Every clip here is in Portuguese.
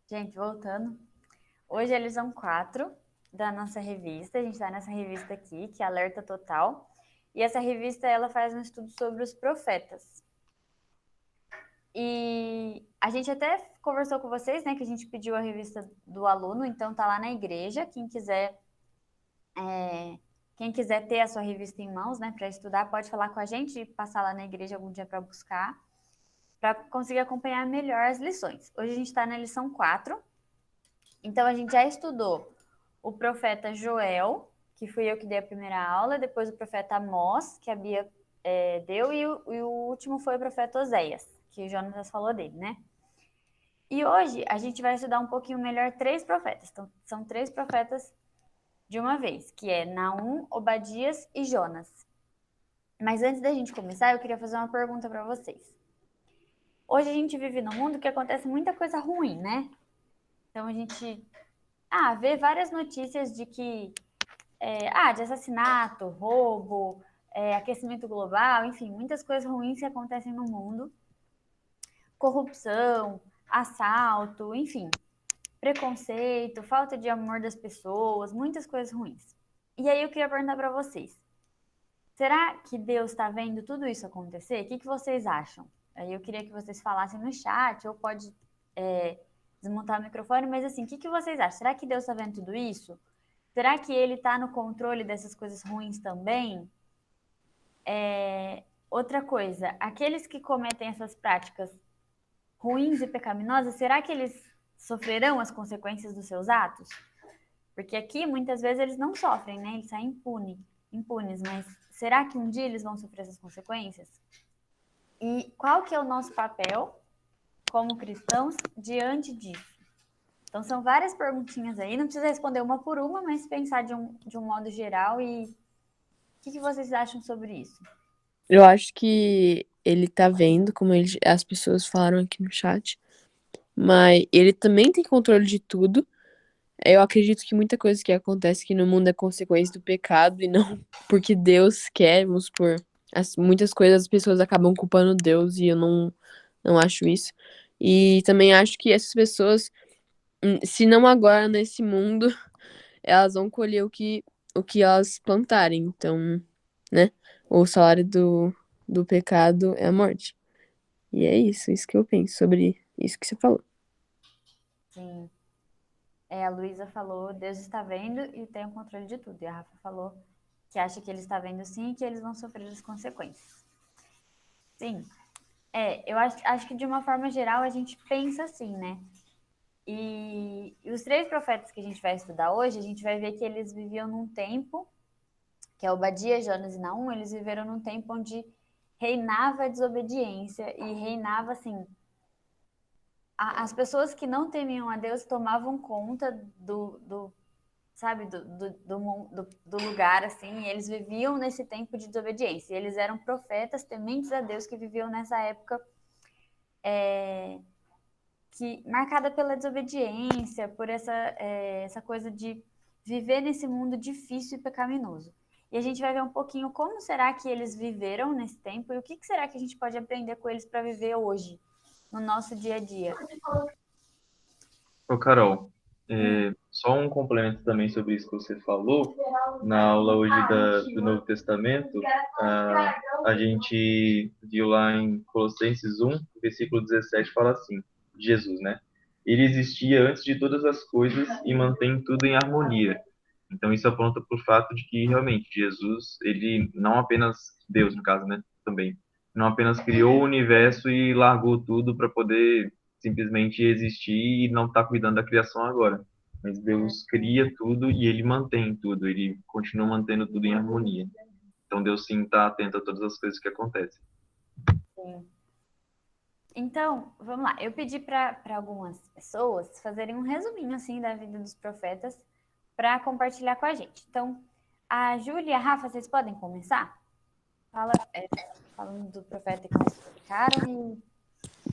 Gente, voltando. Hoje é a lição 4 da nossa revista. A gente está nessa revista aqui, que é Alerta Total. E essa revista, ela faz um estudo sobre os profetas. E a gente até conversou com vocês, né, que a gente pediu a revista do aluno, então tá lá na igreja. Quem quiser ter a sua revista em mãos, né, para estudar, pode falar com a gente e passar lá na igreja algum dia para buscar, para conseguir acompanhar melhor as lições. Hoje a gente está na lição 4. Então, a gente já estudou o profeta Joel, que fui eu que dei a primeira aula, depois o profeta Amós, que a Bia deu, e o último foi o profeta Oséias, que o Jonas falou dele, né? E hoje a gente vai estudar um pouquinho melhor 3 profetas. Então, são 3 profetas de uma vez, que é Naum, Obadias e Jonas. Mas antes da gente começar, eu queria fazer uma pergunta para vocês. Hoje a gente vive num mundo que acontece muita coisa ruim, né? Então a gente vê várias notícias de que de assassinato, roubo, aquecimento global, enfim, muitas coisas ruins que acontecem no mundo, corrupção, assalto, enfim, preconceito, falta de amor das pessoas, muitas coisas ruins. E aí eu queria perguntar para vocês, será que Deus está vendo tudo isso acontecer? O que vocês acham? Aí eu queria que vocês falassem no chat, ou pode desmontar o microfone, mas assim, o que vocês acham? Será que Deus está vendo tudo isso? Será que ele está no controle dessas coisas ruins também? Outra coisa, aqueles que cometem essas práticas ruins e pecaminosas, será que eles sofrerão as consequências dos seus atos? Porque aqui, muitas vezes, eles não sofrem, né? Eles saem impunes, mas será que um dia eles vão sofrer essas consequências? E qual que é o nosso papel como cristãos diante disso? Então, são várias perguntinhas aí, não precisa responder uma por uma, mas pensar de um modo geral e o que vocês acham sobre isso? Eu acho que ele tá vendo, como as pessoas falaram aqui no chat, mas ele também tem controle de tudo. Eu acredito que muita coisa que acontece aqui no mundo é consequência do pecado e não porque Deus quer, vamos supor. Muitas coisas as pessoas acabam culpando Deus e eu não acho isso. E também acho que essas pessoas, se não agora nesse mundo, elas vão colher o que elas plantarem. Então, né? O salário do pecado é a morte. E é isso que eu penso sobre isso que você falou. Sim. A Luísa falou, Deus está vendo e tem o controle de tudo. E a Rafa falou que acha que ele está vendo sim e que eles vão sofrer as consequências. Sim. Eu acho que de uma forma geral a gente pensa assim, né? E os 3 profetas que a gente vai estudar hoje, a gente vai ver que eles viviam num tempo, que é Obadias, Jonas e Naum, eles viveram num tempo onde reinava a desobediência e reinava, assim, as pessoas que não temiam a Deus tomavam conta sabe, do lugar, assim, e eles viviam nesse tempo de desobediência. E eles eram profetas tementes a Deus que viviam nessa época marcada pela desobediência, por essa coisa de viver nesse mundo difícil e pecaminoso. E a gente vai ver um pouquinho como será que eles viveram nesse tempo e o que será que a gente pode aprender com eles para viver hoje, no nosso dia a dia. Ô, Carol, Hum, só um complemento também sobre isso que você falou. Na aula hoje do Novo Testamento, a gente viu lá em Colossenses 1, versículo 17, fala assim, Jesus, né? Ele existia antes de todas as coisas e mantém tudo em harmonia. Então isso aponta para o fato de que realmente Jesus, ele não apenas, Deus no caso, né, também, não apenas criou o universo e largou tudo para poder simplesmente existir e não estar cuidando da criação agora. Mas Deus cria tudo e ele mantém tudo, ele continua mantendo tudo em harmonia. Então Deus sim está atento a todas as coisas que acontecem. sim. Então, vamos lá. Eu pedi para algumas pessoas fazerem um resuminho assim da vida dos profetas para compartilhar com a gente. Então, a Júlia e a Rafa, vocês podem começar? Falando do profeta que vocês publicaram e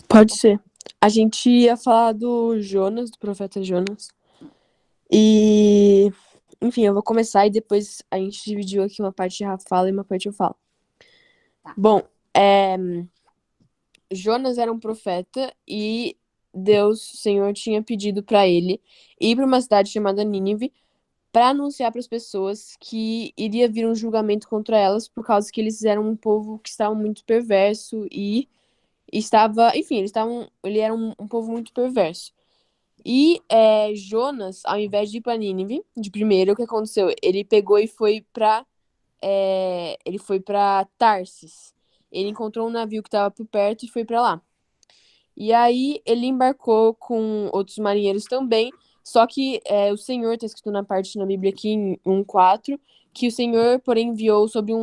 Pode ser. A gente ia falar do Jonas, do profeta Jonas. E, enfim, eu vou começar e depois a gente dividiu aqui uma parte Rafa fala e uma parte eu falo. tá. Bom, Jonas era um profeta e Deus, o Senhor, tinha pedido para ele ir para uma cidade chamada Nínive para anunciar para as pessoas que iria vir um julgamento contra elas por causa que eles eram um povo que estava muito perverso e estava, enfim, ele era um povo muito perverso. E Jonas, ao invés de ir para Nínive, de primeiro, o que aconteceu? Ele pegou e ele foi para Tarsis. Ele encontrou um navio que estava por perto e foi para lá. E aí ele embarcou com outros marinheiros também, só que o Senhor, está escrito na parte na Bíblia aqui em 1:4, que o Senhor, porém, enviou sobre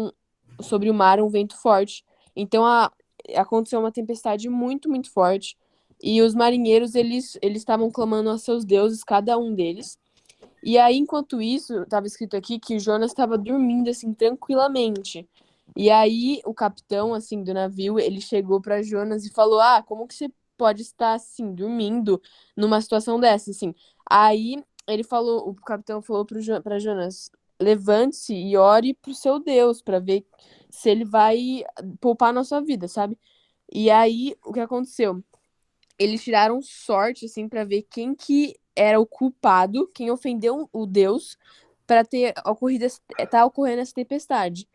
o mar um vento forte. Então aconteceu uma tempestade muito, muito forte. E os marinheiros, eles estavam clamando a seus deuses, cada um deles. E aí, enquanto isso, estava escrito aqui que Jonas estava dormindo, assim, tranquilamente. E aí, o capitão, assim, do navio, ele chegou para Jonas e falou: Ah, como que você pode estar, assim, dormindo numa situação dessa, assim? Aí, o capitão falou para Jonas: Levante-se e ore pro seu Deus, para ver se ele vai poupar a nossa vida, sabe? E aí, o que aconteceu? Eles tiraram sorte, assim, para ver quem que era o culpado, quem ofendeu o Deus, para tá ocorrendo essa tempestade.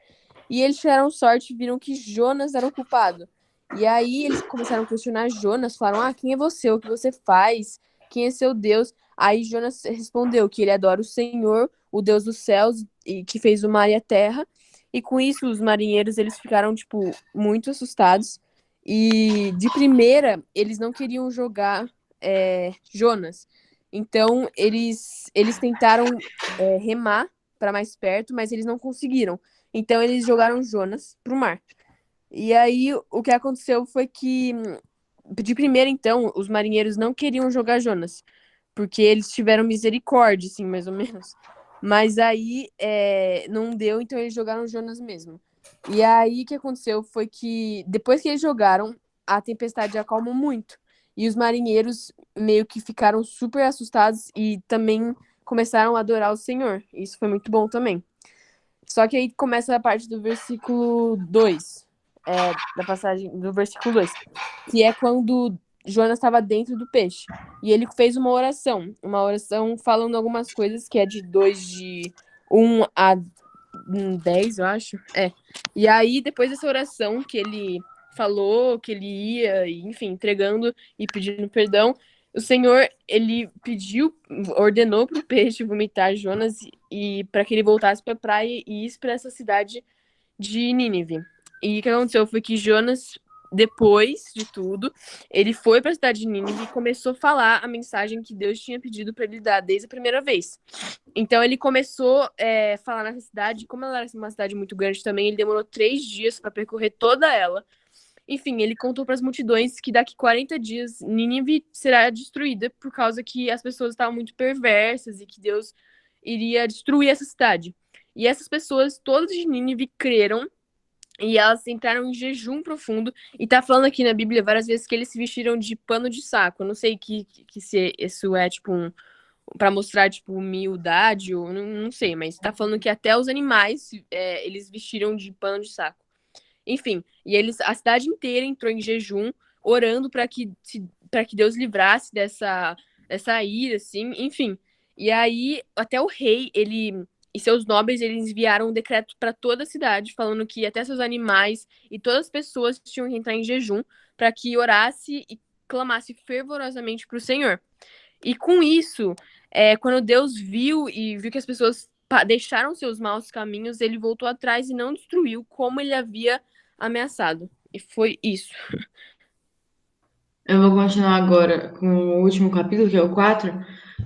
E eles tiraram sorte e viram que Jonas era o culpado. E aí eles começaram a questionar Jonas, falaram: Ah, quem é você? O que você faz? Quem é seu Deus? Aí Jonas respondeu que ele adora o Senhor, o Deus dos céus, e que fez o mar e a terra. E com isso, os marinheiros, eles ficaram, tipo, muito assustados. E de primeira, eles não queriam jogar Jonas. Então, eles tentaram remar para mais perto, mas eles não conseguiram. Então, eles jogaram Jonas pro mar. E aí, o que aconteceu foi que, de primeira, então, os marinheiros não queriam jogar Jonas, porque eles tiveram misericórdia, assim, mais ou menos. Mas aí, não deu, então eles jogaram Jonas mesmo. E aí, o que aconteceu foi que, depois que eles jogaram, a tempestade acalmou muito. E os marinheiros meio que ficaram super assustados e também começaram a adorar o Senhor. Isso foi muito bom também. Só que aí começa a parte do versículo 2, da passagem do versículo 2, que é quando Jonas estava dentro do peixe. E ele fez uma oração falando algumas coisas, que é de 1 a 10, eu acho. E aí, depois dessa oração que ele falou, que ele ia, enfim, entregando e pedindo perdão, o Senhor, ele ordenou para o peixe vomitar Jonas e para que ele voltasse para a praia e isso para essa cidade de Nínive. E o que aconteceu foi que Jonas, depois de tudo, ele foi para a cidade de Nínive e começou a falar a mensagem que Deus tinha pedido para ele dar desde a primeira vez. Então ele começou a falar nessa cidade, como ela era uma cidade muito grande também, ele demorou 3 dias para percorrer toda ela. Enfim, ele contou para as multidões que daqui 40 dias Nínive será destruída por causa que as pessoas estavam muito perversas e que Deus iria destruir essa cidade. E essas pessoas, todas de Nínive, creram e elas entraram em jejum profundo. E tá falando aqui na Bíblia várias vezes que eles se vestiram de pano de saco. Eu não sei que se isso é tipo para mostrar tipo humildade ou não sei, mas tá falando que até os animais eles vestiram de pano de saco. Enfim, e a cidade inteira entrou em jejum, orando para que Deus livrasse dessa ira, assim, enfim. E aí, até o rei, ele e seus nobres, eles enviaram um decreto para toda a cidade, falando que até seus animais e todas as pessoas tinham que entrar em jejum para que orasse e clamasse fervorosamente para o Senhor. E com isso, quando Deus viu e viu que as pessoas deixaram seus maus caminhos, ele voltou atrás e não destruiu como ele havia ameaçado. E foi isso. Eu vou continuar agora com o último capítulo, que é o 4,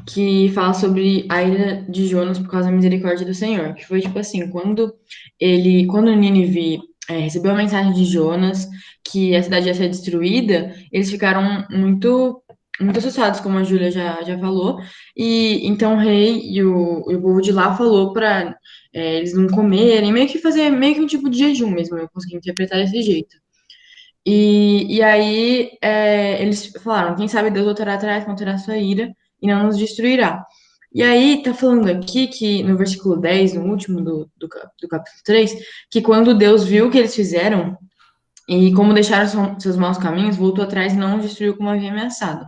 que fala sobre a ira de Jonas por causa da misericórdia do Senhor. Que foi tipo assim, quando Nínive recebeu a mensagem de Jonas que a cidade ia ser destruída, eles ficaram muito muito assustados, como a Júlia já falou. E então o rei e o povo de lá falou para eles não comerem, meio que fazer meio que um tipo de jejum mesmo. Eu consegui interpretar desse jeito. E aí eles falaram, quem sabe Deus voltará atrás, conterá sua ira e não nos destruirá. E aí tá falando aqui que no versículo 10, no último do capítulo 3, que quando Deus viu o que eles fizeram E como deixaram seus maus caminhos, voltou atrás e não os destruiu como havia ameaçado.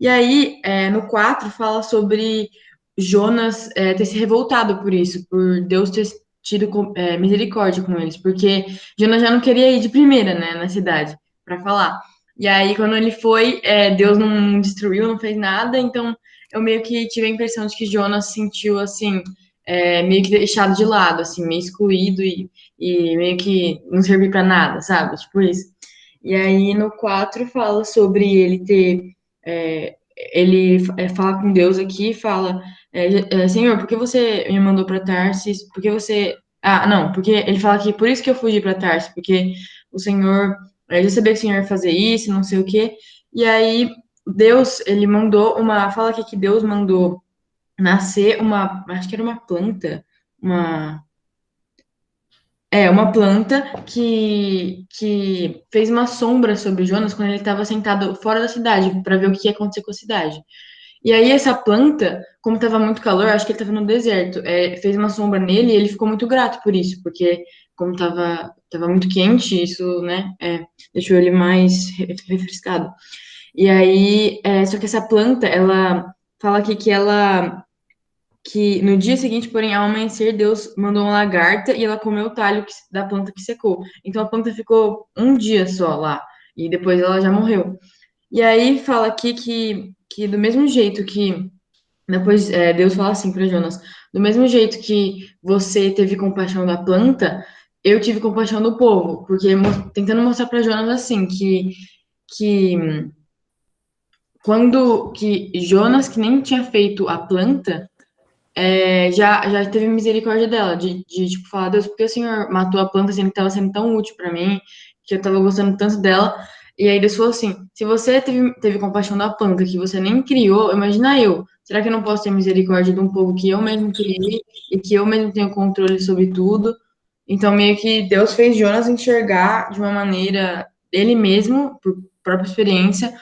E aí, no 4 fala sobre Jonas ter se revoltado por isso, por Deus ter tido misericórdia com eles, porque Jonas já não queria ir de primeira, né, na cidade, para falar. E aí, quando ele foi, Deus não destruiu, não fez nada, então eu meio que tive a impressão de que Jonas se sentiu, assim, meio que deixado de lado, assim, meio excluído e meio que não servir para nada, sabe? Tipo isso. E aí, no 4 fala sobre ele ter é, ele fala com Deus aqui e fala, Senhor, por que você me mandou para Tarsis? Por que você... Ah, não, porque ele fala que por isso que eu fugi para Tarsis, porque o Senhor, eu já sabia que o Senhor ia fazer isso, não sei o quê. E aí, Deus, ele mandou fala aqui que Deus mandou nascer acho que era uma planta, uma uma planta que fez uma sombra sobre Jonas quando ele estava sentado fora da cidade, para ver o que ia acontecer com a cidade. E aí essa planta, como estava muito calor, acho que ele estava no deserto, fez uma sombra nele e ele ficou muito grato por isso, porque como tava muito quente, isso, né, deixou ele mais refrescado. E aí, só que essa planta, ela fala aqui que no dia seguinte, porém, ao amanhecer, Deus mandou uma lagarta e ela comeu o talho da planta que secou. Então a planta ficou um dia só lá e depois ela já morreu. E aí fala aqui que do mesmo jeito que depois Deus fala assim para Jonas, do mesmo jeito que você teve compaixão da planta, eu tive compaixão do povo, porque tentando mostrar para Jonas assim que quando que Jonas que nem tinha feito a planta já teve misericórdia dela, de tipo, falar, Deus, por que o Senhor matou a planta sendo que estava sendo tão útil para mim, que eu estava gostando tanto dela? E aí Deus falou assim: se você teve compaixão da planta que você nem criou, imagina eu. Será que eu não posso ter misericórdia de um povo que eu mesmo criei e que eu mesmo tenho controle sobre tudo? Então, meio que Deus fez Jonas enxergar de uma maneira, ele mesmo, por própria experiência,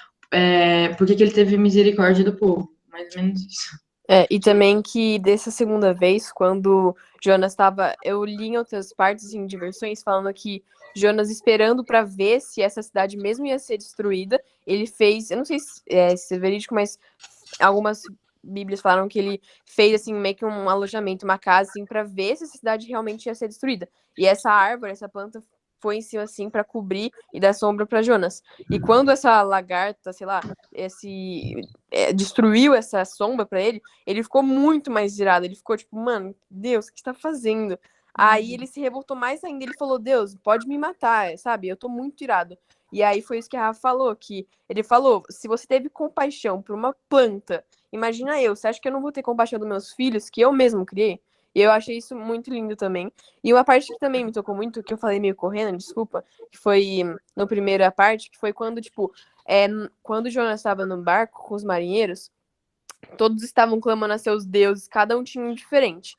porque que ele teve misericórdia do povo. Mais ou menos isso. E também que dessa segunda vez, quando Jonas estava. Eu li em outras partes, em diversões, falando que Jonas esperando para ver se essa cidade mesmo ia ser destruída, ele fez. Eu não sei se é verídico, mas algumas Bíblias falaram que ele fez assim meio que um alojamento, uma casa assim para ver se essa cidade realmente ia ser destruída. E essa árvore, essa planta foi em cima assim para cobrir e dar sombra para Jonas. E quando essa lagarta, sei lá, destruiu essa sombra para ele, ele ficou muito mais irado. Ele ficou tipo, mano, Deus, o que você tá fazendo? Aí ele se revoltou mais ainda. Ele falou, Deus, pode me matar, sabe? Eu tô muito irado. E aí foi isso que a Rafa falou, que ele falou, se você teve compaixão por uma planta, imagina eu, você acha que eu não vou ter compaixão dos meus filhos, que eu mesmo criei? E eu achei isso muito lindo também. E uma parte que também me tocou muito, que eu falei meio correndo, desculpa, que foi no primeira parte, que foi quando, tipo, quando o Jonas estava no barco com os marinheiros, todos estavam clamando a seus deuses, cada um tinha um diferente.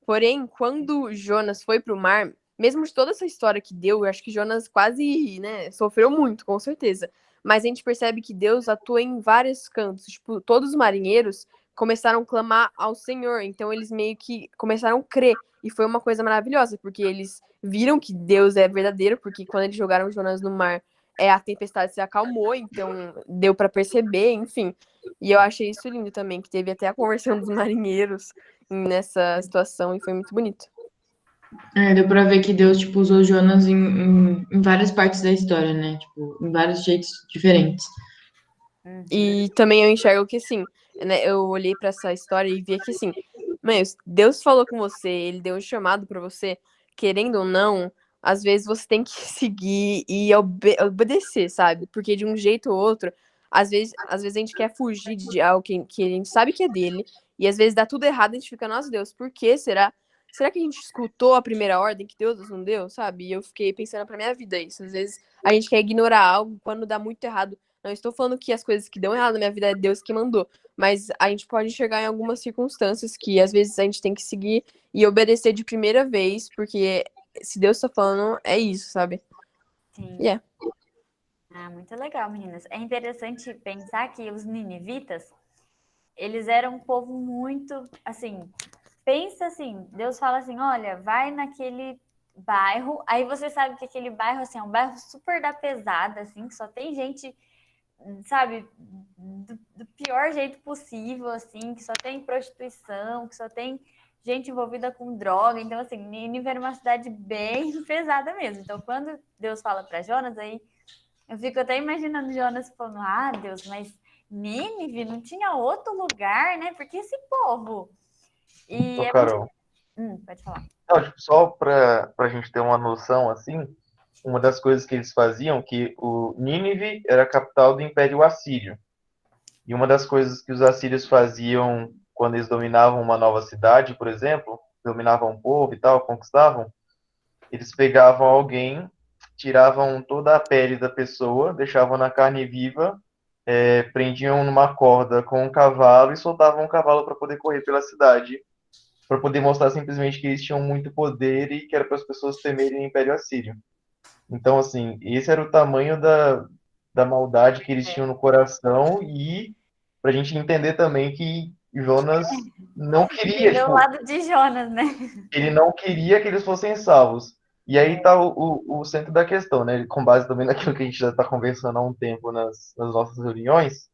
Porém, quando Jonas foi pro mar, mesmo de toda essa história que deu, eu acho que Jonas quase, né, sofreu muito, com certeza. Mas a gente percebe que Deus atua em vários cantos. Tipo, todos os marinheiros começaram a clamar ao Senhor. Então, eles meio que começaram a crer. E foi uma coisa maravilhosa, porque eles viram que Deus é verdadeiro, porque quando eles jogaram Jonas no mar, a tempestade se acalmou, então deu para perceber, enfim. E eu achei isso lindo também, que teve até a conversão dos marinheiros nessa situação e foi muito bonito. Deu pra ver que Deus, tipo, usou Jonas em várias partes da história, né? Tipo, em vários jeitos diferentes. E também eu enxergo que, assim, né, eu olhei pra essa história e vi que, assim, mas Deus falou com você, ele deu um chamado pra você, querendo ou não, às vezes você tem que seguir e obedecer, sabe? Porque de um jeito ou outro, às vezes a gente quer fugir de algo que a gente sabe que é dele, e às vezes dá tudo errado, a gente fica, nossa Deus, por que será? Será que a gente escutou a primeira ordem que Deus nos não deu, sabe? E eu fiquei pensando pra minha vida isso. Às vezes a gente quer ignorar algo quando dá muito errado. Não estou falando que as coisas que dão errado na minha vida é Deus que mandou, mas a gente pode enxergar em algumas circunstâncias que às vezes a gente tem que seguir e obedecer de primeira vez, porque se Deus está falando, é isso, sabe? Sim. Yeah. Muito legal, meninas. É interessante pensar que os ninivitas, eles eram um povo muito, assim, pensa assim, Deus fala assim, olha, vai bairro. Aí você sabe que aquele bairro, assim, é um bairro super da pesada, assim, que só tem gente, sabe, do pior jeito possível, assim, que só tem prostituição, que só tem gente envolvida com droga. Então, assim, Nínive era uma cidade bem pesada mesmo. Então, quando Deus fala para Jonas, aí eu fico até imaginando Jonas falando, ah, Deus, mas Nínive não tinha outro lugar, né? Porque esse povo... E Ô, é muito... Carol, pode falar. não, tipo, só para a gente ter uma noção, assim, uma das coisas que eles faziam, que o Nínive era a capital do Império Assírio. E uma das coisas que os assírios faziam quando eles dominavam uma nova cidade, por exemplo, dominavam um povo e tal, conquistavam, eles pegavam alguém, tiravam toda a pele da pessoa, deixavam na carne viva, prendiam numa corda com um cavalo e soltavam o cavalo para poder correr pela cidade, para poder mostrar simplesmente que eles tinham muito poder e que era para as pessoas temerem o Império Assírio. Então, assim, esse era o tamanho da maldade que eles tinham no coração e para a gente entender também que Jonas não queria, Entender o tipo, lado de Jonas, né? ele não queria que eles fossem salvos. E aí está o centro da questão, né? Com base também naquilo que a gente já está conversando há um tempo nas nossas reuniões,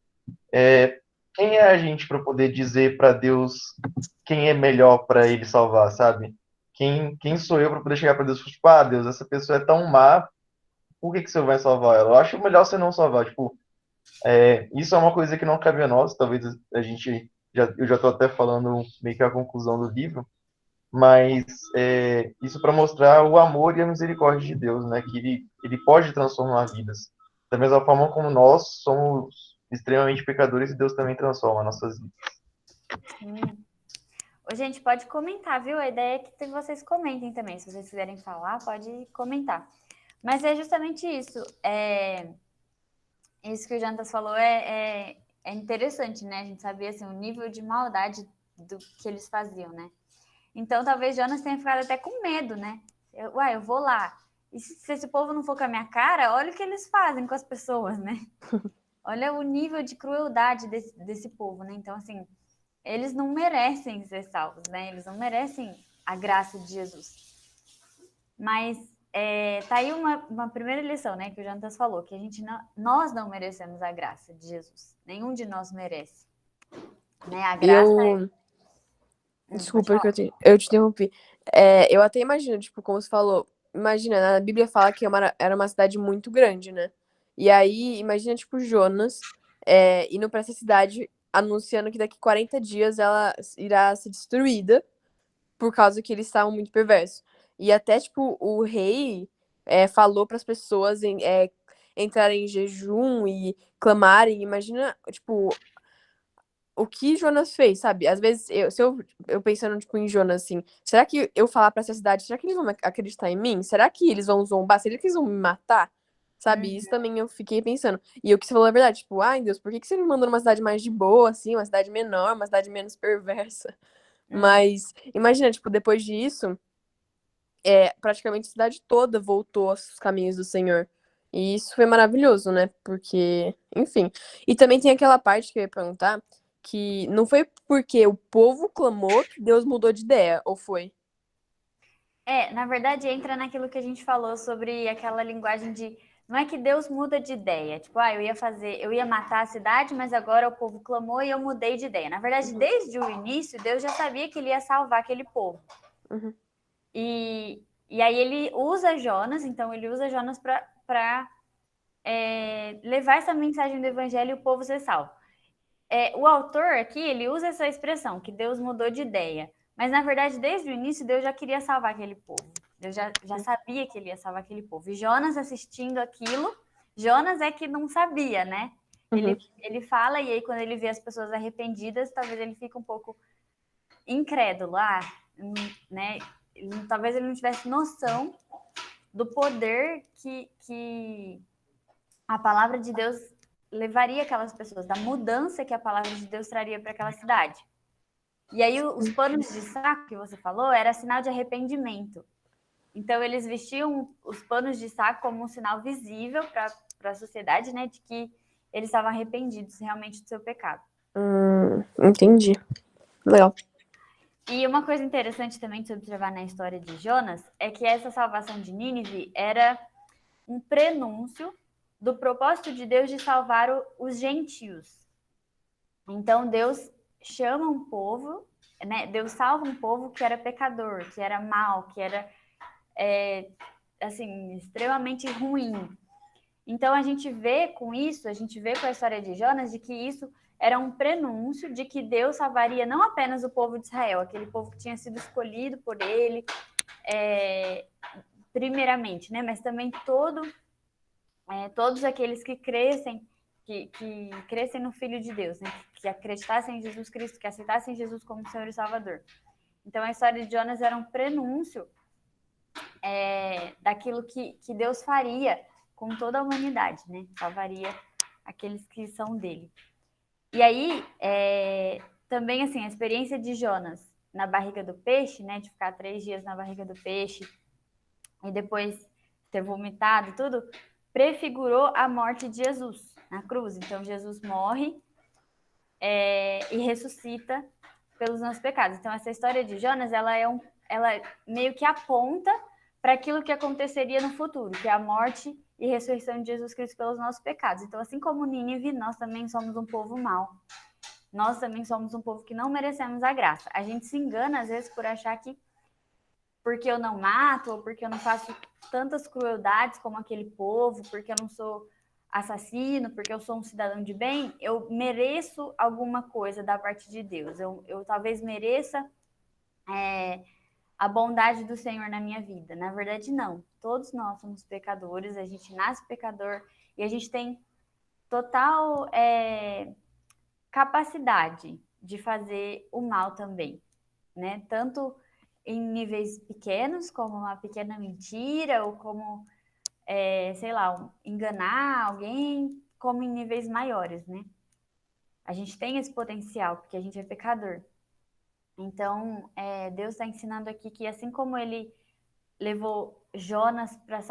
quem é a gente para poder dizer para Deus quem é melhor para ele salvar, sabe? Quem sou eu para poder chegar para Deus e falar, tipo, ah, Deus, essa pessoa é tão má, por que você vai salvar ela? Eu acho melhor você não salvar. Tipo, isso é uma coisa que não cabe a nós, talvez a gente, eu já estou até falando meio que a conclusão do livro, mas isso para mostrar o amor e a misericórdia de Deus, né? Que ele pode transformar vidas. Da mesma forma como nós somos extremamente pecadores e Deus também transforma nossas vidas. Sim. Ô, gente, pode comentar, viu? A ideia é que vocês comentem também. Se vocês quiserem falar, pode comentar. Mas é justamente isso. Isso que o Jantas falou é interessante, né? A gente sabia assim, o nível de maldade do que eles faziam, né? Então, talvez Jonas tenha ficado até com medo, né? Eu vou lá. E se esse povo não for com a minha cara, olha o que eles fazem com as pessoas, né? Olha o nível de crueldade desse povo, né? Então, assim, eles não merecem ser salvos, né? Eles não merecem a graça de Jesus. Mas tá aí uma primeira lição, né? Que o Jantas falou, que nós não merecemos a graça de Jesus. Nenhum de nós merece. Né? A graça Eu. pode Desculpa que falar. eu te interrompi. Eu até imagino, tipo, como você falou, imagina, na Bíblia fala que era uma cidade muito grande, né? E aí, imagina, tipo, Jonas indo pra essa cidade anunciando que daqui 40 dias ela irá ser destruída por causa que eles estavam muito perversos. E até, tipo, o rei falou para as pessoas entrarem em jejum e clamarem. Imagina, tipo, o que Jonas fez, sabe? Às vezes, eu pensando, tipo, em Jonas, assim, será que eu falar pra essa cidade, será que eles vão acreditar em mim? Será que eles vão zombar? Será que eles vão me matar? Sabe? Isso também eu fiquei pensando. E o que você falou é verdade, tipo, ai, Deus, por que você me mandou numa cidade mais de boa, assim, uma cidade menor, uma cidade menos perversa? Mas, imagina, tipo, depois disso, praticamente a cidade toda voltou aos caminhos do Senhor. E isso foi maravilhoso, né? Porque, enfim. E também tem aquela parte que eu ia perguntar, que não foi porque o povo clamou que Deus mudou de ideia, ou foi? Na verdade, entra naquilo que a gente falou sobre aquela linguagem de. Não é que Deus muda de ideia. Tipo, eu ia matar a cidade, mas agora o povo clamou e eu mudei de ideia. Na verdade, Uhum, desde o início, Deus já sabia que ele ia salvar aquele povo. uhum, E aí ele usa Jonas, então ele usa Jonas para levar essa mensagem do evangelho e o povo ser salvo. O autor aqui, ele usa essa expressão, que Deus mudou de ideia. Mas, na verdade, desde o início, Deus já queria salvar aquele povo. Deus já sabia que ele ia salvar aquele povo. E Jonas assistindo aquilo, Jonas é que não sabia, né? uhum. Ele fala, e aí quando ele vê as pessoas arrependidas, talvez ele fique um pouco incrédulo. Né? Talvez ele não tivesse noção do poder que a palavra de Deus levaria aquelas pessoas, da mudança que a palavra de Deus traria para aquela cidade. E aí os panos de saco que você falou era sinal de arrependimento. Então eles vestiam os panos de saco como um sinal visível para a sociedade, né, de que eles estavam arrependidos realmente do seu pecado. Entendi. Legal. E uma coisa interessante também de se observar na história de Jonas é que essa salvação de Nínive era um prenúncio do propósito de Deus de salvar os gentios. Então Deus chama um povo, né? Deus salva um povo que era pecador, que era mau, que era assim, extremamente ruim. Então a gente vê com isso, a gente vê com a história de Jonas, de que isso era um prenúncio de que Deus salvaria não apenas o povo de Israel, aquele povo que tinha sido escolhido por ele, primeiramente, né? Mas também todos aqueles que crescem, que crescem no Filho de Deus, né? Que acreditassem em Jesus Cristo, que aceitassem Jesus como Senhor e Salvador. Então a história de Jonas era um prenúncio daquilo que Deus faria com toda a humanidade, né? Salvaria aqueles que são dele. E aí, também, assim, a experiência de Jonas na barriga do peixe, né? De ficar 3 dias na barriga do peixe e depois ter vomitado tudo, prefigurou a morte de Jesus na cruz. Então, Jesus morre e ressuscita pelos nossos pecados. Então, essa história de Jonas, ela meio que aponta para aquilo que aconteceria no futuro, que é a morte e ressurreição de Jesus Cristo pelos nossos pecados. Então, assim como Nínive, nós também somos um povo mau. Nós também somos um povo que não merecemos a graça. A gente se engana, às vezes, por achar que porque eu não mato, ou porque eu não faço tantas crueldades como aquele povo, porque eu não sou assassino, porque eu sou um cidadão de bem, eu mereço alguma coisa da parte de Deus. Eu talvez mereça a bondade do Senhor na minha vida. Na verdade, não. Todos nós somos pecadores, a gente nasce pecador e a gente tem total capacidade de fazer o mal também, né? Tanto em níveis pequenos, como uma pequena mentira, ou como, sei lá, enganar alguém, como em níveis maiores, né? A gente tem esse potencial, porque a gente é pecador. Então, Deus está ensinando aqui que assim como ele levou Jonas para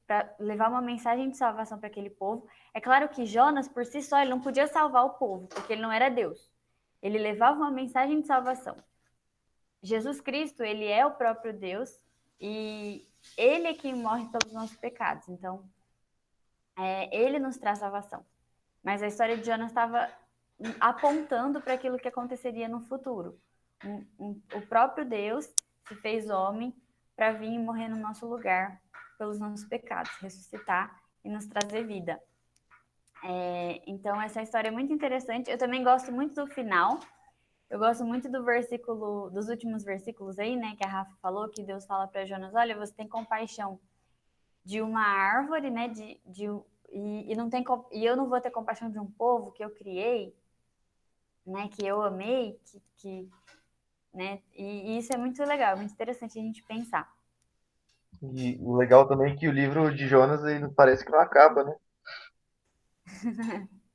para levar uma mensagem de salvação para aquele povo. É claro que Jonas, por si só, ele não podia salvar o povo, porque ele não era Deus. Ele levava uma mensagem de salvação. Jesus Cristo, ele é o próprio Deus e ele é quem morre pelos nossos pecados. Então, ele nos traz salvação. Mas a história de Jonas estava apontando para aquilo que aconteceria no futuro. O próprio Deus se fez homem para vir e morrer no nosso lugar pelos nossos pecados, ressuscitar e nos trazer vida. Então, essa história é muito interessante. Eu também gosto muito do final. Eu gosto muito dos últimos versículos aí, né, que a Rafa falou, que Deus fala para Jonas, olha, você tem compaixão de uma árvore, né, e eu não vou ter compaixão de um povo que eu criei, né, que eu amei, né, e isso é muito legal, muito interessante a gente pensar. E o legal também é que o livro de Jonas ele parece que não acaba, né?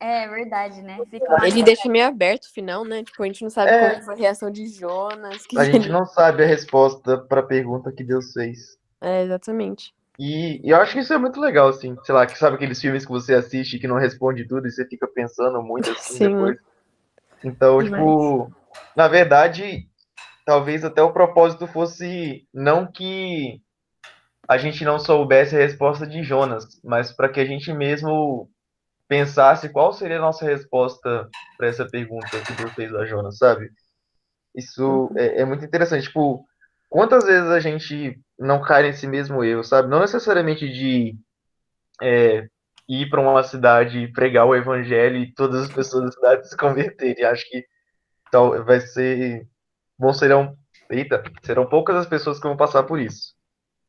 É verdade, né? Ele deixa meio aberto o final, né? Tipo, a gente não sabe como foi a reação de Jonas. A gente não sabe a resposta para a pergunta que Deus fez. Exatamente. E eu acho que isso é muito legal, assim. Sei lá, que sabe aqueles filmes que você assiste que não responde tudo e você fica pensando muito assim Sim. depois. Então, tipo, na verdade, talvez até o propósito fosse não que a gente não soubesse a resposta de Jonas, mas para que a gente mesmo pensasse qual seria a nossa resposta para essa pergunta que Deus fez a Jonas, sabe? Isso é muito interessante. Tipo, quantas vezes a gente não cai nesse mesmo erro, sabe? Não necessariamente de ir para uma cidade e pregar o evangelho e todas as pessoas da cidade se converterem. Acho que vai ser. Serão poucas as pessoas que vão passar por isso.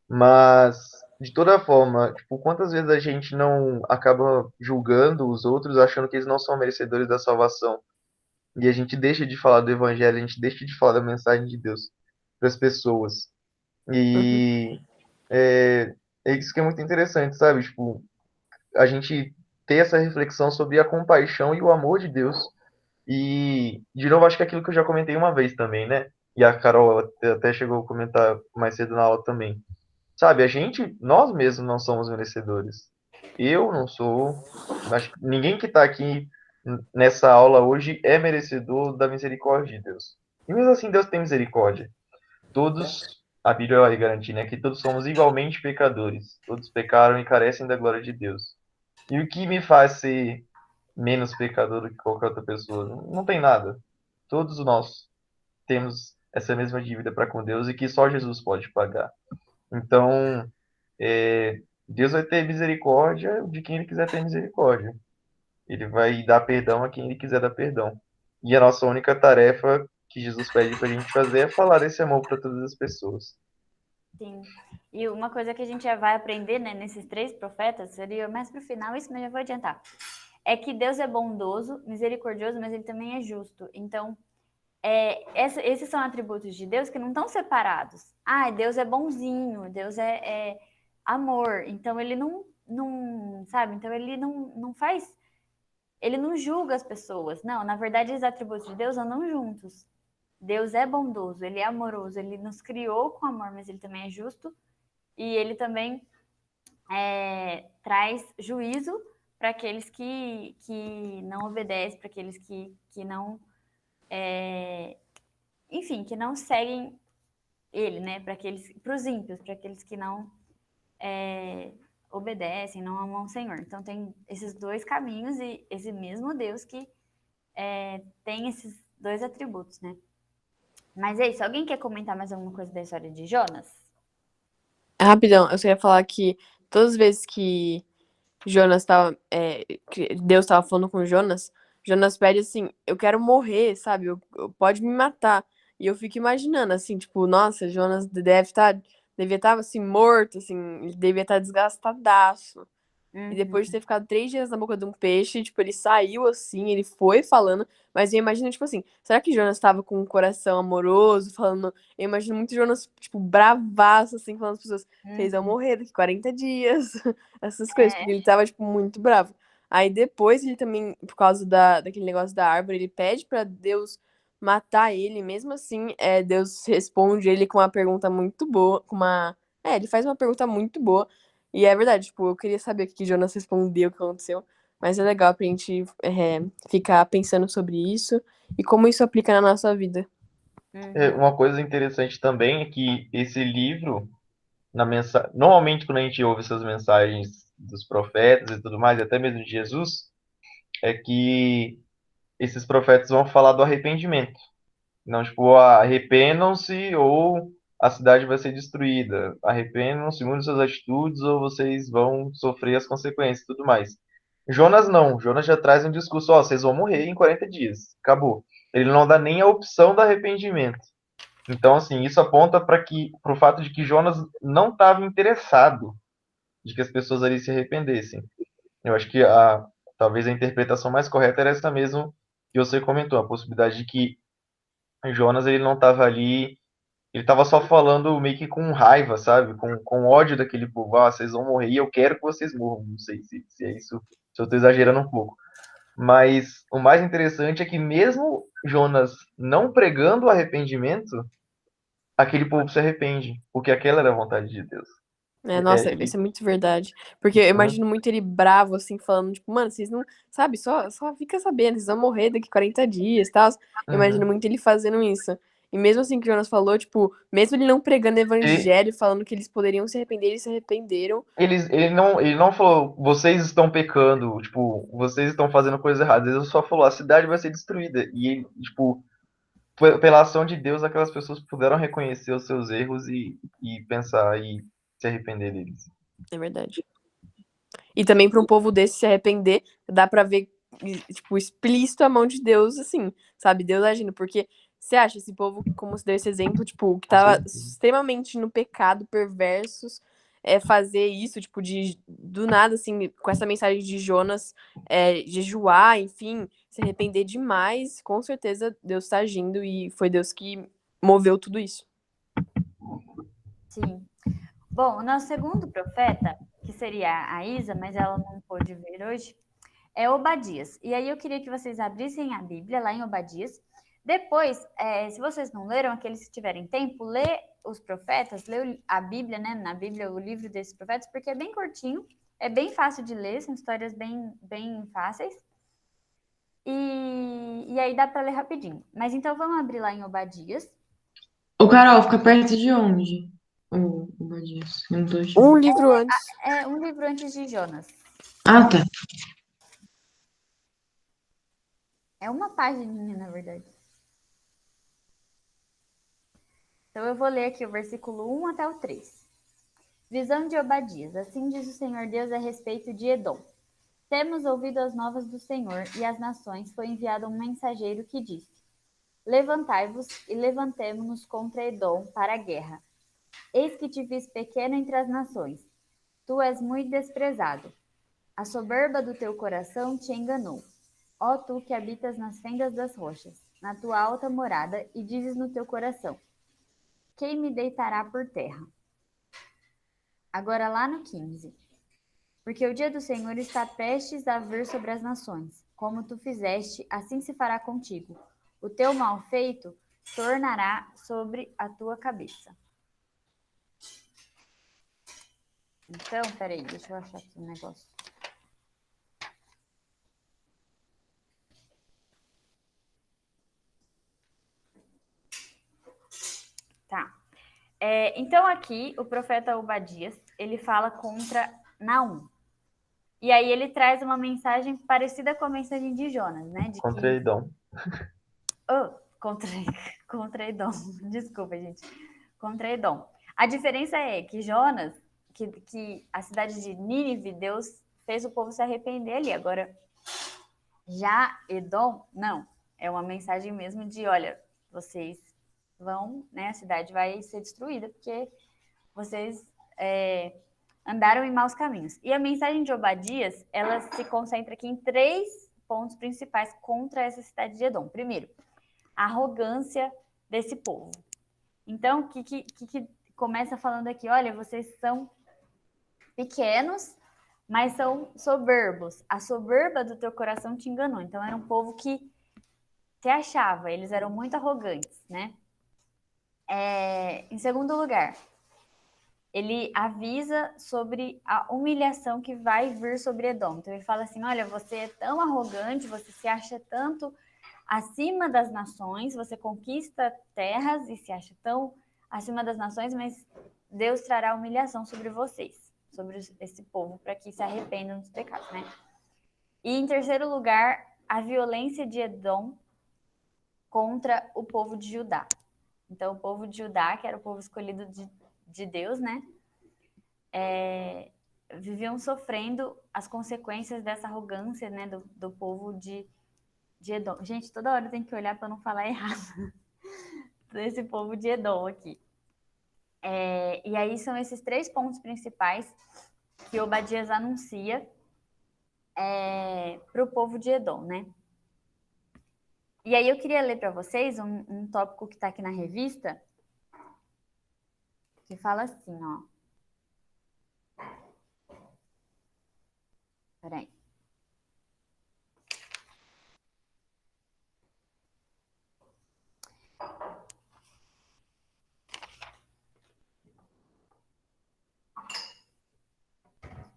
Mas, de toda forma, tipo, quantas vezes a gente não acaba julgando os outros, achando que eles não são merecedores da salvação? E a gente deixa de falar do evangelho, a gente deixa de falar da mensagem de Deus para as pessoas. E é isso que é muito interessante, sabe? Tipo, a gente ter essa reflexão sobre a compaixão e o amor de Deus. E, de novo, acho que é aquilo que eu já comentei uma vez também, né? E a Carol até chegou a comentar mais cedo na aula também. Sabe, nós mesmos não somos merecedores. Eu não sou. Acho que ninguém que está aqui nessa aula hoje é merecedor da misericórdia de Deus. E mesmo assim Deus tem misericórdia. Todos, a Bíblia vai garantir, né, que todos somos igualmente pecadores. Todos pecaram e carecem da glória de Deus. E o que me faz ser menos pecador do que qualquer outra pessoa? Não tem nada. Todos nós temos essa mesma dívida para com Deus e que só Jesus pode pagar. Então, Deus vai ter misericórdia de quem ele quiser ter misericórdia. Ele vai dar perdão a quem ele quiser dar perdão. E a nossa única tarefa que Jesus pede para a gente fazer é falar esse amor para todas as pessoas. Sim. E uma coisa que a gente já vai aprender, né, nesses 3 profetas, seria mais pro final isso, mas já vou adiantar. É que Deus é bondoso, misericordioso, mas ele também é justo. Então, esses são atributos de Deus que não estão separados. Deus é bonzinho, Deus é amor. Então, ele não sabe? Então, ele não faz... Ele não julga as pessoas. Não, na verdade, os atributos de Deus andam juntos. Deus é bondoso, ele é amoroso, ele nos criou com amor, mas ele também é justo. E ele também traz juízo para aqueles que não obedecem, para aqueles que não... enfim, que não seguem ele, né? Para os ímpios, para aqueles que não obedecem, não amam o Senhor. Então tem esses 2 caminhos e esse mesmo Deus que tem esses 2 atributos, né? Mas é isso. Alguém quer comentar mais alguma coisa da história de Jonas? Rapidão, eu só ia falar que todas as vezes que Jonas tava. Que Deus tava falando com Jonas, Jonas pede assim, eu quero morrer, sabe? Pode me matar. E eu fico imaginando, assim, tipo, nossa, Jonas devia estar assim, morto, assim, ele devia estar desgastadaço. E depois de ter ficado 3 dias na boca de um peixe, tipo, ele saiu assim, ele foi falando, mas eu imagino, tipo assim, será que Jonas tava com um coração amoroso, falando, eu imagino muito Jonas, tipo, bravaço, assim, falando às pessoas, vocês vão morrer daqui 40 dias, essas coisas, porque ele tava, tipo, muito bravo. Aí depois ele também, por causa daquele negócio da árvore, ele pede pra Deus matar ele, mesmo assim, Deus responde ele com uma pergunta muito boa, ele faz uma pergunta muito boa, e é verdade, tipo, eu queria saber o que Jonas respondeu, o que aconteceu. Mas é legal pra gente ficar pensando sobre isso e como isso aplica na nossa vida. Uma coisa interessante também é que esse livro, normalmente quando a gente ouve essas mensagens dos profetas e tudo mais, e até mesmo de Jesus, é que esses profetas vão falar do arrependimento. Não, tipo, arrependam-se ou a cidade vai ser destruída. Arrependam-se, mudem suas atitudes ou vocês vão sofrer as consequências e tudo mais. Jonas não. Jonas já traz um discurso, vocês vão morrer em 40 dias. Acabou. Ele não dá nem a opção do arrependimento. Então, assim, isso aponta para o fato de que Jonas não estava interessado de que as pessoas ali se arrependessem. Eu acho que talvez a interpretação mais correta era essa mesmo que você comentou, a possibilidade de que Jonas ele não estava ali, ele estava só falando meio que com raiva, sabe? Com ódio daquele povo. Vocês vão morrer e eu quero que vocês morram. Não sei se é isso, se eu estou exagerando um pouco. Mas o mais interessante é que mesmo Jonas não pregando o arrependimento, aquele povo se arrepende, porque aquela era a vontade de Deus. Nossa, isso é muito verdade. Porque eu imagino muito ele bravo, assim, falando, tipo, mano, vocês não. Sabe, só fica sabendo, vocês vão morrer daqui 40 dias e tal. Eu imagino muito ele fazendo isso. E mesmo assim que o Jonas falou, tipo, mesmo ele não pregando evangelho, falando que eles poderiam se arrepender, eles se arrependeram. Ele não falou, vocês estão pecando, tipo, vocês estão fazendo coisas erradas. Ele só falou, a cidade vai ser destruída. E, tipo, pela ação de Deus, aquelas pessoas puderam reconhecer os seus erros e pensar e se arrepender deles. É verdade. E também para um povo desse se arrepender, dá pra ver, tipo, explícito a mão de Deus, assim, sabe? Deus agindo. Porque você acha esse povo, como você deu esse exemplo, tipo, que tava extremamente no pecado, perversos, fazer isso, tipo, do nada, assim, com essa mensagem de Jonas, jejuar, enfim, se arrepender demais, com certeza Deus tá agindo e foi Deus que moveu tudo isso. Sim. Bom, o nosso segundo profeta, que seria a Isa, mas ela não pôde vir hoje, é Obadias. E aí eu queria que vocês abrissem a Bíblia lá em Obadias. Depois, se vocês não leram, aqueles que tiverem tempo, lê os profetas, lê a Bíblia, né? Na Bíblia, o livro desses profetas, porque é bem curtinho, é bem fácil de ler, são histórias bem, bem fáceis. E e aí dá para ler rapidinho. Mas então vamos abrir lá em Obadias. Ô, Carol, fica perto de onde? O Obadias. Eu não tô Um achando. livro antes. É um livro antes de Jonas. Ah, tá. É uma pagininha, na verdade. Então eu vou ler aqui o versículo 1 até o 3. Visão de Obadias. Assim diz o Senhor Deus a respeito de Edom. Temos ouvido as novas do Senhor, e às nações foi enviado um mensageiro que disse: Levantai-vos e levantemo-nos contra Edom para a guerra. Eis que te fiz pequeno entre as nações. Tu és muito desprezado. A soberba do teu coração te enganou. Ó tu que habitas nas fendas das rochas, na tua alta morada, e dizes no teu coração: Quem me deitará por terra? Agora lá no 15. Porque o dia do Senhor está prestes a vir sobre as nações. Como tu fizeste, assim se fará contigo. O teu mal feito tornará sobre a tua cabeça. Então, peraí, deixa eu achar aqui um negócio. Tá. Então aqui, o profeta Obadias, ele fala contra Naum. E aí ele traz uma mensagem parecida com a mensagem de Jonas, né? De Contra que... Edom. Oh, contra Edom. Desculpa, gente. Contra Edom. A diferença é que Jonas, que a cidade de Nínive, Deus fez o povo se arrepender ali. Agora, já Edom, não. É uma mensagem mesmo de, olha, vocês vão, né? A cidade vai ser destruída porque vocês andaram em maus caminhos. E a mensagem de Obadias, ela se concentra aqui em 3 pontos principais contra essa cidade de Edom. Primeiro, a arrogância desse povo. Então, o que começa falando aqui? Olha, vocês são pequenos, mas são soberbos. A soberba do teu coração te enganou. Então, era um povo que te achava, eles eram muito arrogantes, né? Em segundo lugar, ele avisa sobre a humilhação que vai vir sobre Edom. Então, ele fala assim, olha, você é tão arrogante, você se acha tanto acima das nações, você conquista terras e se acha tão acima das nações, mas Deus trará humilhação sobre vocês, sobre esse povo, para que se arrependam dos pecados, né? E em terceiro lugar, a violência de Edom contra o povo de Judá. Então, o povo de Judá, que era o povo escolhido de Deus, né? Viviam sofrendo as consequências dessa arrogância, né? Do povo de Edom. Gente, toda hora tem que olhar para não falar errado. Desse povo de Edom aqui. E aí são esses 3 pontos principais que Obadias anuncia para o povo de Edom, né? E aí eu queria ler para vocês um tópico que está aqui na revista, que fala assim, ó. Peraí.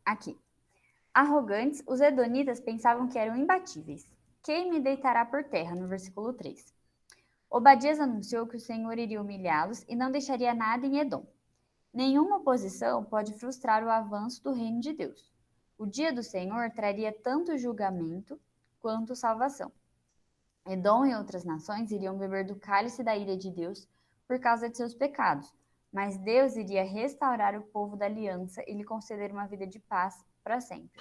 Aqui. Arrogantes, os edonitas pensavam que eram imbatíveis. Quem me deitará por terra? No versículo 3. Obadias anunciou que o Senhor iria humilhá-los e não deixaria nada em Edom. Nenhuma oposição pode frustrar o avanço do reino de Deus. O dia do Senhor traria tanto julgamento quanto salvação. Edom e outras nações iriam beber do cálice da ira de Deus por causa de seus pecados, mas Deus iria restaurar o povo da aliança e lhe conceder uma vida de paz para sempre.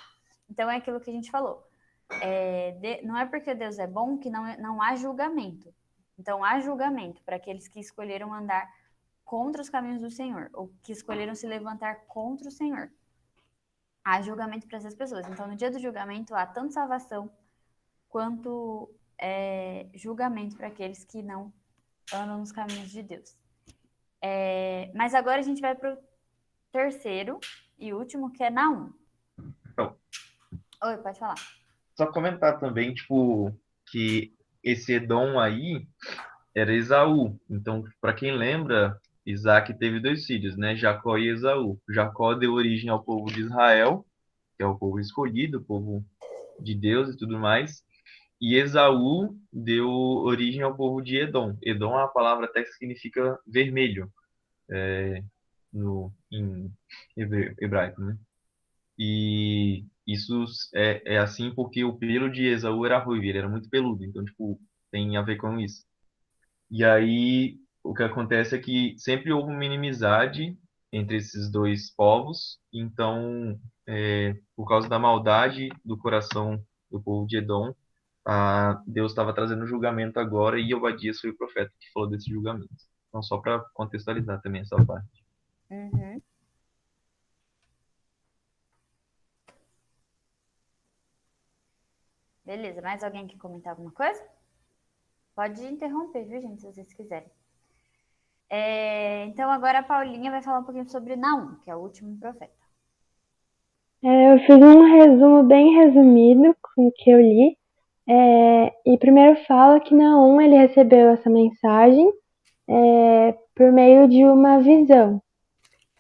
Então é aquilo que a gente falou. Não é porque Deus é bom que não há julgamento. Então há julgamento para aqueles que escolheram andar contra os caminhos do Senhor, ou que escolheram se levantar contra o Senhor. Há julgamento para essas pessoas. Então, no dia do julgamento, há tanto salvação quanto julgamento para aqueles que não andam nos caminhos de Deus. Mas agora a gente vai para o terceiro e último, que é Naum. Então, Oi, pode falar. só comentar também, tipo, que esse Edom aí era Esaú. Então, para quem lembra, Isaac teve 2 filhos, né? Jacó e Esaú. Jacó deu origem ao povo de Israel, que é o povo escolhido, o povo de Deus e tudo mais. E Esaú deu origem ao povo de Edom. Edom é uma palavra até que significa vermelho, em hebraico, né? E isso é assim porque o pelo de Esaú era ruivo, ele era muito peludo, então, tipo, tem a ver com isso. E aí, o que acontece é que sempre houve uma inimizade entre esses dois povos, então, por causa da maldade do coração do povo de Edom, Deus estava trazendo julgamento agora e Obadias foi o profeta que falou desse julgamento. Então, só para contextualizar também essa parte. Uhum. Beleza, mais alguém quer comentar alguma coisa? Pode interromper, viu, gente, se vocês quiserem. Então, agora a Paulinha vai falar um pouquinho sobre Naum, que é o último profeta. Eu fiz um resumo bem resumido com o que eu li. E primeiro fala que Naum ele recebeu essa mensagem por meio de uma visão.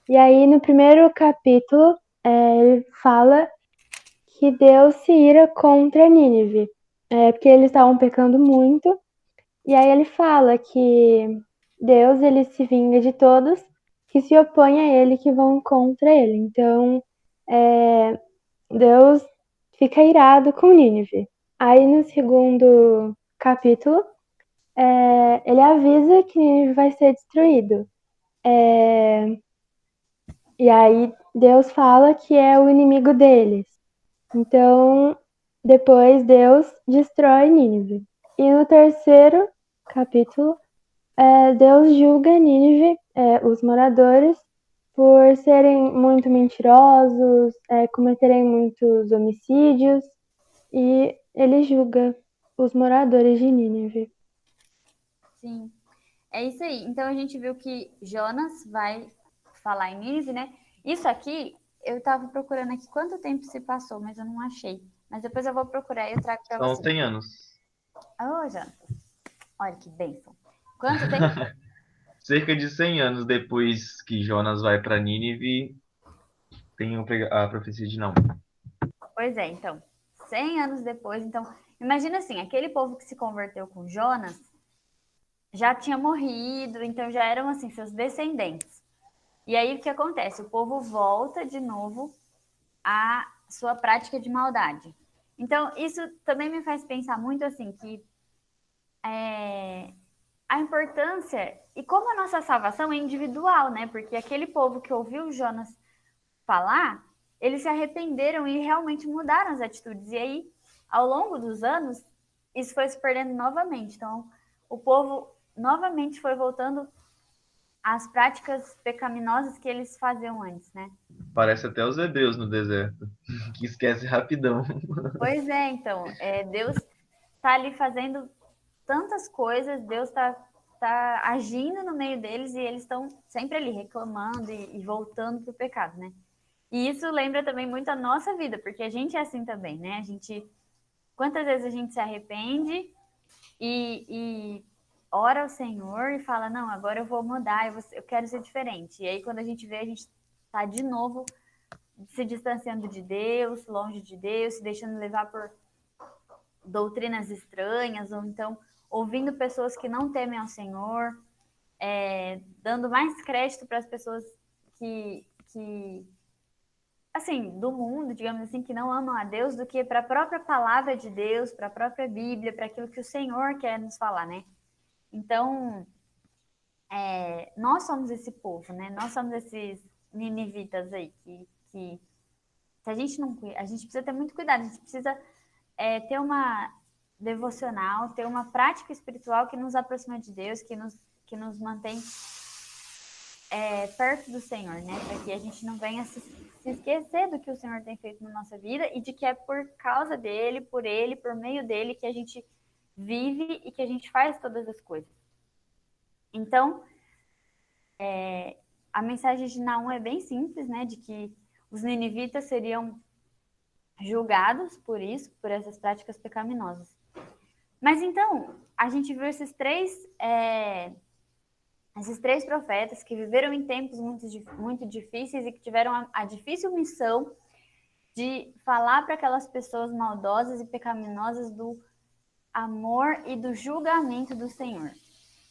E aí no primeiro capítulo ele fala que Deus se ira contra Nínive, porque eles estavam pecando muito. E aí ele fala que Deus ele se vinga de todos que se opõem a ele, que vão contra ele. Então Deus fica irado com Nínive. Aí no segundo capítulo, ele avisa que Nínive vai ser destruído. E aí Deus fala que é o inimigo deles. Então, depois Deus destrói Nínive. E no terceiro capítulo, Deus julga Nínive, os moradores, por serem muito mentirosos, cometerem muitos homicídios, e ele julga os moradores de Nínive. Sim, é isso aí. Então, a gente viu que Jonas vai falar em Nínive, né? Isso aqui, eu tava procurando aqui quanto tempo se passou, mas eu não achei. Mas depois eu vou procurar e eu trago para São você. 100 anos. Ô, Jonas, olha que bênção. Quanto tempo? Cerca de 100 anos depois que Jonas vai para Nínive, tem a profecia de Naum. Pois é, então, 100 anos depois, então, imagina assim, aquele povo que se converteu com Jonas já tinha morrido, então já eram assim seus descendentes. E aí o que acontece? O povo volta de novo à sua prática de maldade. Então, isso também me faz pensar muito assim que a importância e como a nossa salvação é individual, né? Porque aquele povo que ouviu Jonas falar, eles se arrependeram e realmente mudaram as atitudes. E aí, ao longo dos anos, isso foi se perdendo novamente. Então, o povo novamente foi voltando às práticas pecaminosas que eles faziam antes, né? Parece até os hebreus no deserto, que esquece rapidão. Pois é, então, Deus está ali fazendo tantas coisas, Deus tá agindo no meio deles e eles estão sempre ali reclamando e voltando para o pecado, né? E isso lembra também muito a nossa vida, porque a gente é assim também, né? Quantas vezes a gente se arrepende e ora ao Senhor e fala, não, agora eu vou mudar, eu quero ser diferente. E aí quando a gente vê, a gente tá de novo se distanciando de Deus, longe de Deus, se deixando levar por doutrinas estranhas, ou então ouvindo pessoas que não temem ao Senhor, dando mais crédito para as pessoas que assim, do mundo, digamos assim, que não amam a Deus, do que para a própria palavra de Deus, para a própria Bíblia, para aquilo que o Senhor quer nos falar, né? Então, nós somos esse povo, né? Nós somos esses ninivitas aí, que se a gente não a gente precisa ter muito cuidado, a gente precisa ter uma devocional, ter uma prática espiritual que nos aproxima de Deus, que nos mantém perto do Senhor, né? Para que a gente não venha se esquecer do que o Senhor tem feito na nossa vida e de que é por causa dele, por meio dele que a gente vive e que a gente faz todas as coisas. Então, a mensagem de Naum é bem simples, né? De que os ninivitas seriam julgados por isso, por essas práticas pecaminosas. Mas então, a gente viu esses três profetas que viveram em tempos muito difíceis e que tiveram a difícil missão de falar para aquelas pessoas maldosas e pecaminosas do amor e do julgamento do Senhor,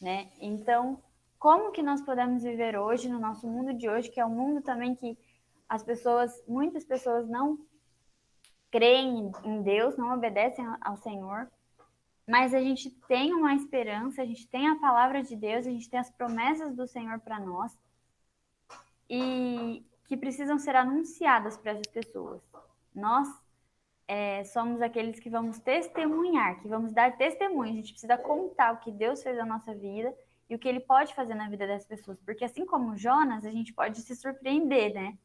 né? Então, como que nós podemos viver hoje, no nosso mundo de hoje, que é um mundo também que muitas pessoas não creem em Deus, não obedecem ao Senhor, mas a gente tem uma esperança, a gente tem a palavra de Deus, a gente tem as promessas do Senhor para nós e que precisam ser anunciadas para essas pessoas. Nós somos aqueles que vamos testemunhar, que vamos dar testemunho. A gente precisa contar o que Deus fez na nossa vida e o que Ele pode fazer na vida das pessoas. Porque assim como Jonas, a gente pode se surpreender, né?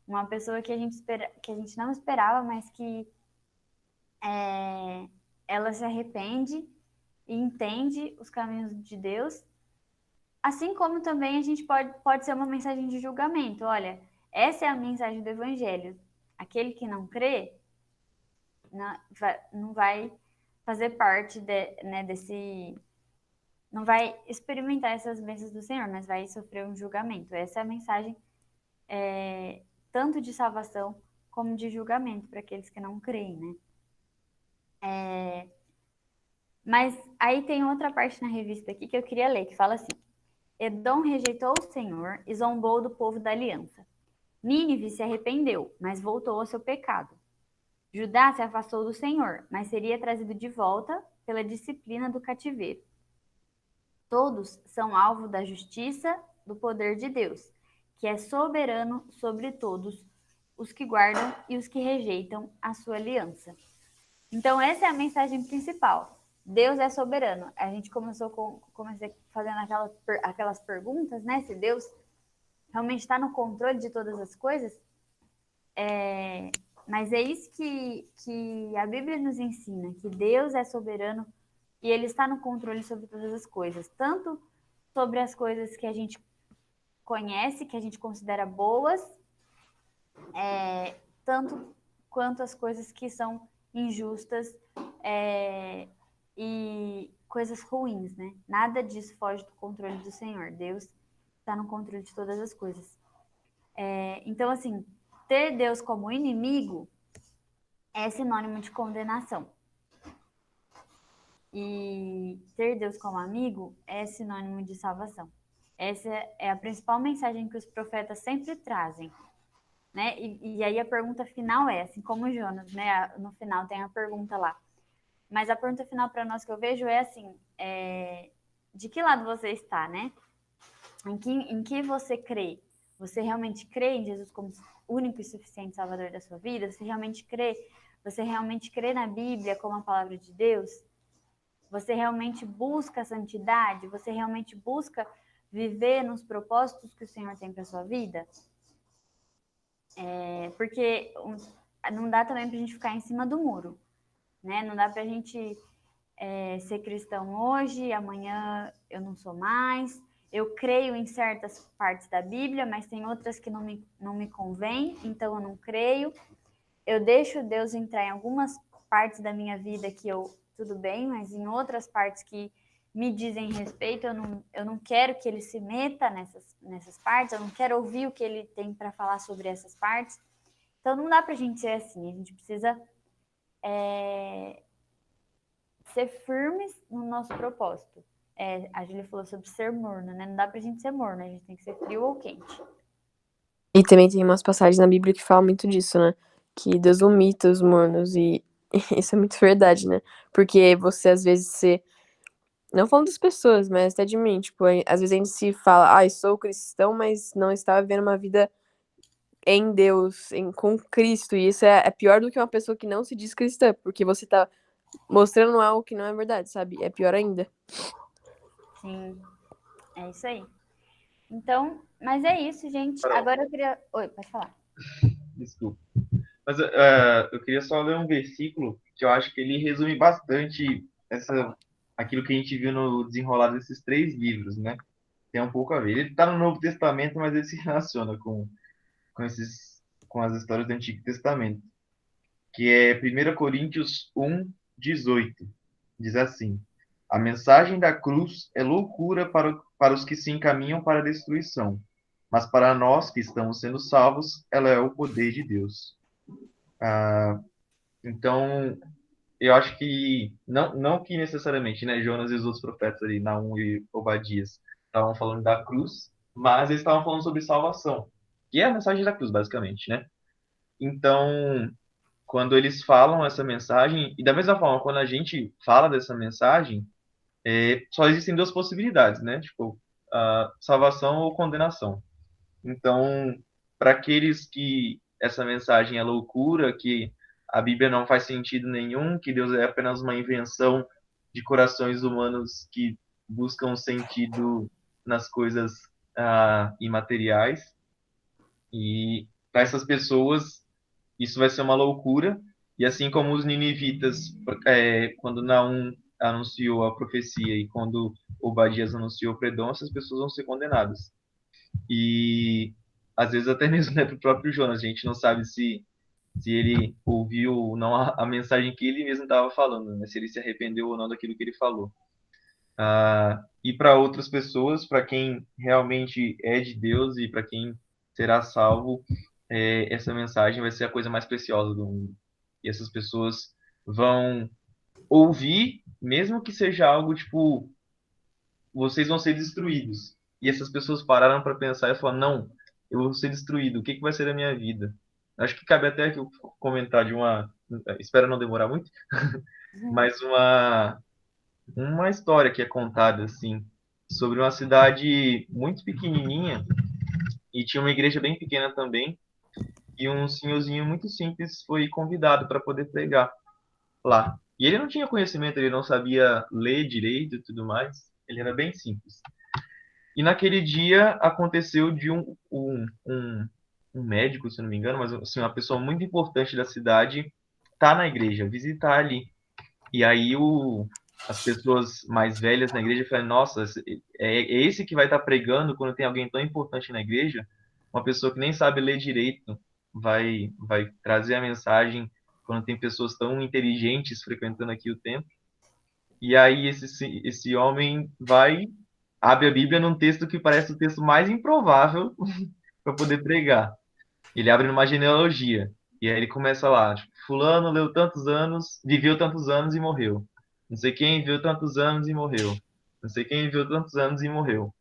Uma pessoa que a gente não esperava, mas que ela se arrepende e entende os caminhos de Deus. Assim como também a gente pode ser uma mensagem de julgamento. Olha, essa é a mensagem do Evangelho. Aquele que não crê não vai fazer parte desse... Não vai experimentar essas bênçãos do Senhor, mas vai sofrer um julgamento. Essa é a mensagem tanto de salvação como de julgamento para aqueles que não creem, né? Mas aí tem outra parte na revista aqui que eu queria ler, que fala assim: Edom rejeitou o Senhor e zombou do povo da aliança. Nínive se arrependeu, mas voltou ao seu pecado. Judá se afastou do Senhor, mas seria trazido de volta pela disciplina do cativeiro. Todos são alvo da justiça do poder de Deus, que é soberano sobre todos os que guardam e os que rejeitam a sua aliança. Então, essa é a mensagem principal. Deus é soberano. A gente comecei fazendo aquelas perguntas, né? Se Deus realmente está no controle de todas as coisas. Mas é isso que a Bíblia nos ensina, que Deus é soberano e Ele está no controle sobre todas as coisas. Tanto sobre as coisas que a gente conhece, que a gente considera boas, tanto quanto as coisas que são injustas e coisas ruins, né? Nada disso foge do controle do Senhor. Deus está no controle de todas as coisas. Então, assim, ter Deus como inimigo é sinônimo de condenação. E ter Deus como amigo é sinônimo de salvação. Essa é a principal mensagem que os profetas sempre trazem, né? E aí a pergunta final é, assim como Jonas, né? No final tem a pergunta lá. Mas a pergunta final para nós que eu vejo é assim, de que lado você está, né? Em que você crê? Você realmente crê em Jesus como único e suficiente Salvador da sua vida? Você realmente crê na Bíblia como a palavra de Deus? Você realmente busca a santidade? Você realmente busca viver nos propósitos que o Senhor tem para sua vida? Porque não dá também para a gente ficar em cima do muro, né? Não dá para a gente ser cristão hoje, amanhã eu não sou mais. Eu creio em certas partes da Bíblia, mas tem outras que não me convém, então eu não creio. Eu deixo Deus entrar em algumas partes da minha vida que tudo bem, mas em outras partes que me dizem respeito, eu não quero que Ele se meta nessas partes, eu não quero ouvir o que Ele tem para falar sobre essas partes. Então não dá para a gente ser assim, a gente precisa ser firmes no nosso propósito. A Júlia falou sobre ser morno, né? Não dá pra gente ser morno, a gente tem que ser frio ou quente. E também tem umas passagens na Bíblia que falam muito disso, né? Que Deus vomita os mornos e isso é muito verdade, né? Porque você, às vezes, não falando das pessoas, mas até de mim, tipo, às vezes a gente se fala, sou cristão, mas não está vivendo uma vida em Deus, com Cristo, e isso é pior do que uma pessoa que não se diz cristã, porque você tá mostrando algo que não é verdade, sabe? É pior ainda. Sim, é isso aí. Então, mas é isso, gente. Agora eu queria... Oi, pode falar. Desculpa. Mas eu queria só ler um versículo que eu acho que ele resume bastante aquilo que a gente viu no desenrolar desses 3 livros, né? Tem um pouco a ver. Ele está no Novo Testamento, mas ele se relaciona com as histórias do Antigo Testamento, que é 1 Coríntios 1:18. Diz assim: a mensagem da cruz é loucura para os que se encaminham para a destruição, mas para nós que estamos sendo salvos, ela é o poder de Deus. Então, eu acho que, não que necessariamente, né, Jonas e os outros profetas ali, Naum e Obadias, estavam falando da cruz, mas eles estavam falando sobre salvação, que é a mensagem da cruz, basicamente, né? Então, quando eles falam essa mensagem, e da mesma forma, quando a gente fala dessa mensagem, só existem duas possibilidades, né? Tipo, a salvação ou condenação. Então, para aqueles que essa mensagem é loucura, que a Bíblia não faz sentido nenhum, que Deus é apenas uma invenção de corações humanos que buscam sentido nas coisas imateriais, e para essas pessoas isso vai ser uma loucura. E assim como os ninivitas, quando Naum anunciou a profecia e quando Obadias anunciou o perdão, essas pessoas vão ser condenadas. E às vezes até mesmo, né, para o próprio Jonas, a gente não sabe se ele ouviu ou não a mensagem que ele mesmo estava falando, né? Se ele se arrependeu ou não daquilo que ele falou. E para outras pessoas, para quem realmente é de Deus e para quem será salvo, essa mensagem vai ser a coisa mais preciosa do mundo. E essas pessoas vão ouvir, mesmo que seja algo tipo, vocês vão ser destruídos. E essas pessoas pararam para pensar e falaram, não, eu vou ser destruído, o que vai ser da minha vida? Acho que cabe até que eu comentar de espero não demorar muito, mas uma história que é contada assim sobre uma cidade muito pequenininha e tinha uma igreja bem pequena também, e um senhorzinho muito simples foi convidado para poder pregar lá. E ele não tinha conhecimento, ele não sabia ler direito e tudo mais, ele era bem simples. E naquele dia aconteceu de um médico, se não me engano, mas assim, uma pessoa muito importante da cidade tá na igreja, visitar ali. E aí as pessoas mais velhas na igreja falam, nossa, é esse que vai estar pregando quando tem alguém tão importante na igreja? Uma pessoa que nem sabe ler direito vai trazer a mensagem quando tem pessoas tão inteligentes frequentando aqui o templo. E aí esse homem abre a Bíblia num texto que parece o texto mais improvável para poder pregar. Ele abre numa genealogia. E aí ele começa lá, tipo, fulano leu tantos anos, viveu tantos anos e morreu. Não sei quem viveu tantos anos e morreu. Não sei quem viveu tantos anos e morreu.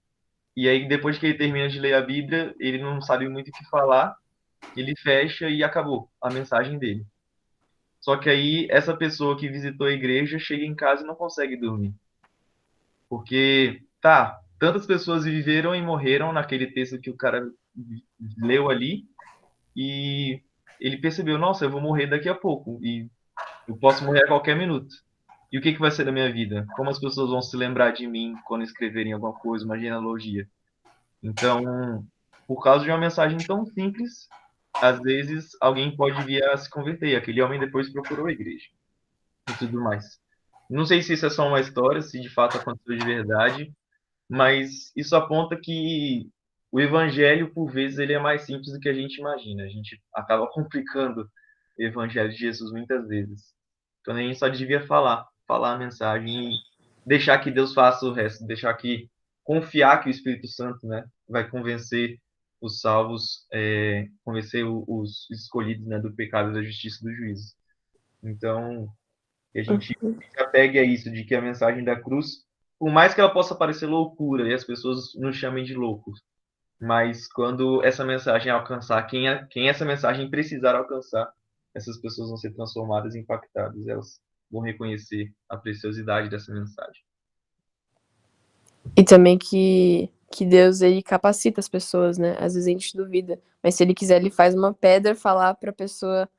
E aí depois que ele termina de ler a Bíblia, ele não sabe muito o que falar, ele fecha e acabou a mensagem dele. Só que aí essa pessoa que visitou a igreja chega em casa e não consegue dormir. Porque, tá, tantas pessoas viveram e morreram naquele texto que o cara leu ali, e ele percebeu, nossa, eu vou morrer daqui a pouco, e eu posso morrer a qualquer minuto. E o que vai ser da minha vida? Como as pessoas vão se lembrar de mim quando escreverem alguma coisa, uma genealogia? Então, por causa de uma mensagem tão simples, às vezes alguém pode vir a se converter. Aquele homem depois procurou a igreja e tudo mais. Não sei se isso é só uma história, se de fato aconteceu de verdade, mas isso aponta que o evangelho, por vezes, ele é mais simples do que a gente imagina. A gente acaba complicando o evangelho de Jesus muitas vezes. Então a gente só devia falar a mensagem e deixar que Deus faça o resto, confiar que o Espírito Santo, né, vai convencer os salvos, convencer os escolhidos, né, do pecado, da justiça e do juízo. Então, que a gente se apegue a isso, de que a mensagem da cruz, por mais que ela possa parecer loucura e as pessoas nos chamem de loucos, mas quando essa mensagem alcançar quem essa mensagem precisar alcançar, essas pessoas vão ser transformadas e impactadas, elas vão reconhecer a preciosidade dessa mensagem. E também que Deus, ele capacita as pessoas, né? Às vezes a gente duvida, mas se ele quiser, ele faz uma pedra falar pra pessoa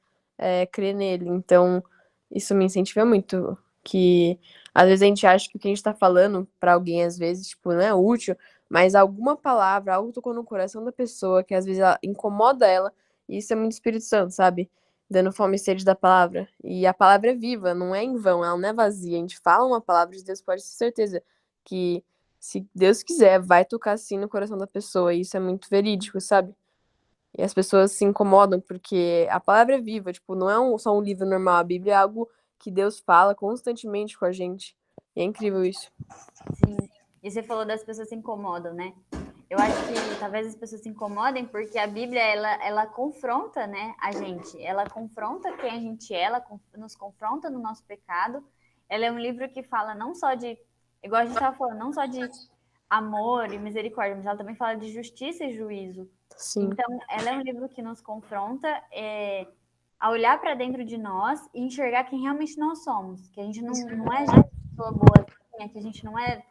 crer nele. Então, isso me incentiva muito, que às vezes a gente acha que o que a gente tá falando pra alguém, às vezes, tipo, não é útil, mas alguma palavra, algo tocou no coração da pessoa, que às vezes ela incomoda ela, e isso é muito Espírito Santo, sabe? Dando fome e sede da palavra. E a palavra é viva, não é em vão, ela não é vazia. A gente fala uma palavra de Deus, pode ter certeza que, se Deus quiser, vai tocar assim no coração da pessoa. E isso é muito verídico, sabe? E as pessoas se incomodam porque a palavra é viva, tipo, não é só um livro normal. A Bíblia é algo que Deus fala constantemente com a gente. E é incrível isso. Sim. E você falou das pessoas se incomodam, né? eu acho que talvez as pessoas se incomodem porque a Bíblia, ela confronta, né, a gente. Ela confronta quem a gente é, ela nos confronta no nosso pecado. Ela é um livro que fala não só de, igual a gente estava falando, não só de amor e misericórdia, mas ela também fala de justiça e juízo. Sim. Então, ela é um livro que nos confronta a olhar para dentro de nós e enxergar quem realmente nós somos. Que a gente não é gente pessoa boazinha, que a gente não é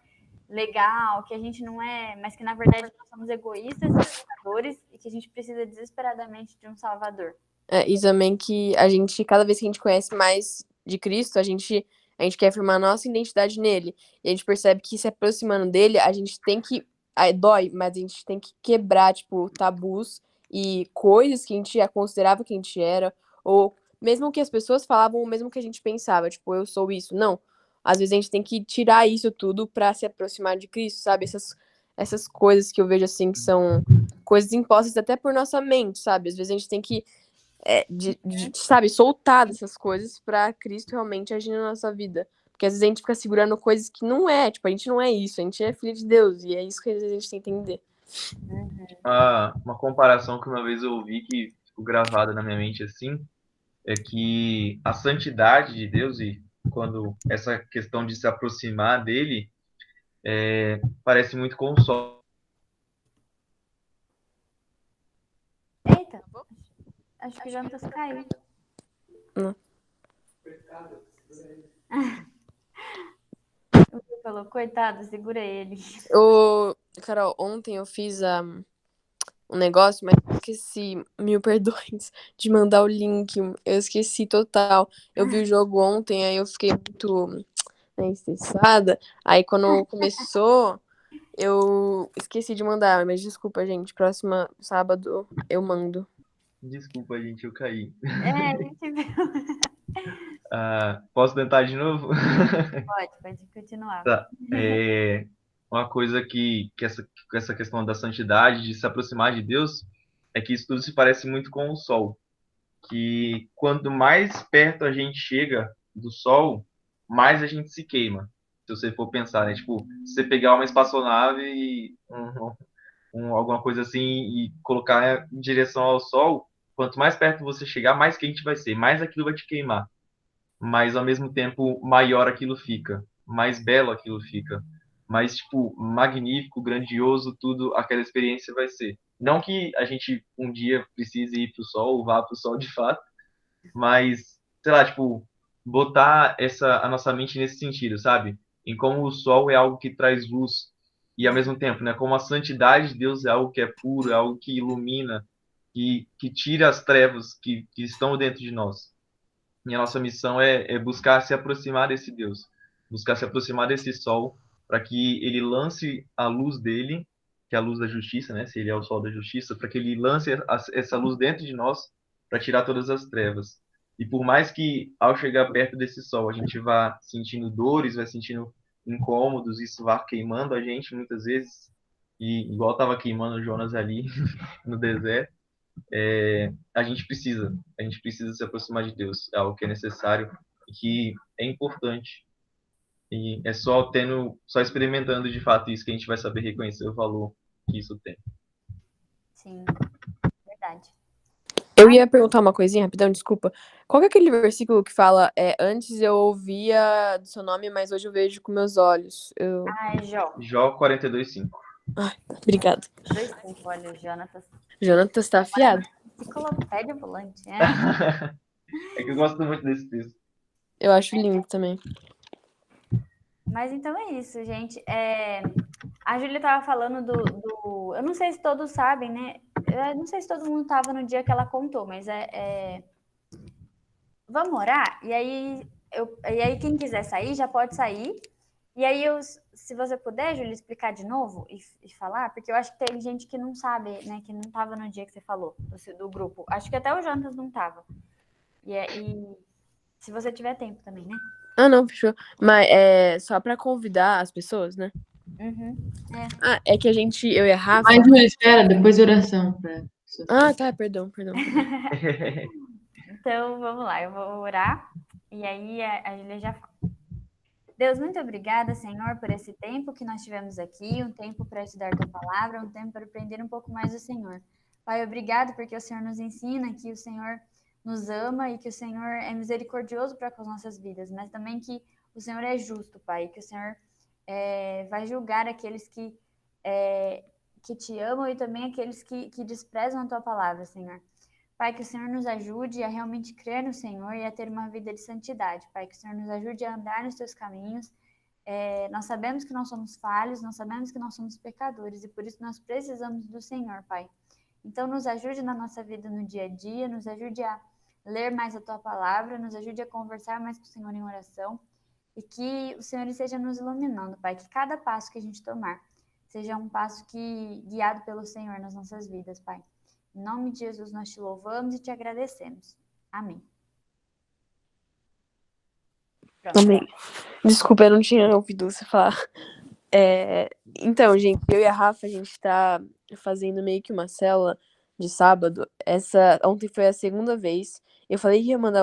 legal, que a gente não é, mas que na verdade nós somos egoístas e pecadores e que a gente precisa desesperadamente de um Salvador. E também que a gente, cada vez que a gente conhece mais de Cristo, a gente quer afirmar a nossa identidade nele. E a gente percebe que se aproximando dele, a gente tem que. Aí dói, mas a gente tem que quebrar, tipo, tabus e coisas que a gente já considerava que a gente era, ou mesmo que as pessoas falavam, ou mesmo que a gente pensava, tipo, eu sou isso. Não. Às vezes a gente tem que tirar isso tudo pra se aproximar de Cristo, sabe? Essas coisas que eu vejo assim que são coisas impostas até por nossa mente, sabe? Às vezes a gente tem que sabe, soltar dessas coisas pra Cristo realmente agir na nossa vida. Porque às vezes a gente fica segurando coisas que não é, tipo, a gente não é isso, a gente é filho de Deus, e é isso que às vezes a gente tem que entender. Uma comparação que uma vez eu ouvi que ficou gravada na minha mente assim, é que a santidade de Deus e quando essa questão de se aproximar dele parece muito com o sol. Eita, acho que o Jonas caiu. O que falou? Coitado, segura ele. Carol, ontem eu fiz um negócio, mas eu esqueci, mil perdões, de mandar o link. Eu esqueci total. Eu vi o jogo ontem, aí eu fiquei muito estressada. Aí quando começou, eu esqueci de mandar, mas desculpa, gente. Próxima sábado eu mando. Desculpa, gente, eu caí. A gente viu. Posso tentar de novo? Pode continuar. Tá. Uma coisa que essa questão da santidade, de se aproximar de Deus, é que isso tudo se parece muito com o sol. Que quanto mais perto a gente chega do sol, mais a gente se queima. Se você for pensar, né? Tipo, se você pegar uma espaçonave e alguma coisa assim e colocar em direção ao sol, quanto mais perto você chegar, mais quente vai ser, mais aquilo vai te queimar. Mas ao mesmo tempo, maior aquilo fica, mais belo aquilo fica, mais tipo magnífico, grandioso, tudo aquela experiência vai ser. Não que a gente um dia precise ir para o sol, vá para o sol de fato, mas sei lá, tipo, botar a nossa mente nesse sentido, sabe? Em como o sol é algo que traz luz e ao mesmo tempo, né, como a santidade de Deus é algo que é puro, é algo que ilumina, que tira as trevas que estão dentro de nós. E a nossa missão é buscar se aproximar desse Deus, buscar se aproximar desse sol, para que ele lance a luz dele, que é a luz da justiça, né? Se ele é o sol da justiça, para que ele lance essa luz dentro de nós, para tirar todas as trevas. E por mais que ao chegar perto desse sol a gente vá sentindo dores, vai sentindo incômodos, isso vá queimando a gente muitas vezes, e igual estava queimando o Jonas ali no deserto, a gente precisa se aproximar de Deus, é algo que é necessário e que é importante. E é só experimentando de fato isso que a gente vai saber reconhecer o valor que isso tem. Sim, verdade. Eu ia perguntar uma coisinha, rapidão, desculpa. Qual que é aquele versículo que fala, antes eu ouvia do seu nome, mas hoje eu vejo com meus olhos? É Jó. Jó 42:5. Obrigada. 2,5, olha, o Jonatas tá afiado. Enciclopédia ambulante, É que eu gosto muito desse texto. Eu acho lindo também. Mas então é isso, gente. A Júlia estava falando do... Eu não sei se todos sabem, né? Eu não sei se todo mundo estava no dia que ela contou, mas vamos orar? E aí quem quiser sair, já pode sair. E aí, se você puder, Júlia, explicar de novo e falar, porque eu acho que tem gente que não sabe, né? Que não estava no dia que você falou, do grupo. Acho que até o Jonas não estava. E se você tiver tempo também, né? Ah, não, fechou. Mas é só pra convidar as pessoas, né? Uhum. É que eu e a Rafa... Mas, Júlia, espera, depois de oração. Tá, perdão. Então, vamos lá, eu vou orar e aí a Júlia já fala. Deus, muito obrigada, Senhor, por esse tempo que nós tivemos aqui, um tempo para estudar tua palavra, um tempo para aprender um pouco mais do Senhor. Pai, obrigado porque o Senhor nos ensina que o Senhor nos ama e que o Senhor é misericordioso para com as nossas vidas, mas também que o Senhor é justo, Pai, e que o Senhor vai julgar aqueles que te amam e também aqueles que desprezam a tua palavra, Senhor. Pai, que o Senhor nos ajude a realmente crer no Senhor e a ter uma vida de santidade. Pai, que o Senhor nos ajude a andar nos teus caminhos. Nós sabemos que nós somos falhos, nós sabemos que nós somos pecadores e por isso nós precisamos do Senhor, Pai. Então, nos ajude na nossa vida no dia a dia, nos ajude a ler mais a tua palavra, nos ajude a conversar mais com o Senhor em oração e que o Senhor esteja nos iluminando, Pai. Que cada passo que a gente tomar seja um passo guiado pelo Senhor nas nossas vidas, Pai. Em nome de Jesus, nós te louvamos e te agradecemos. Amém. Pronto. Amém. Desculpa, eu não tinha ouvido você falar. Então, gente, eu e a Rafa, a gente tá fazendo meio que uma célula de sábado. Ontem foi a segunda vez. Eu falei que ia mandar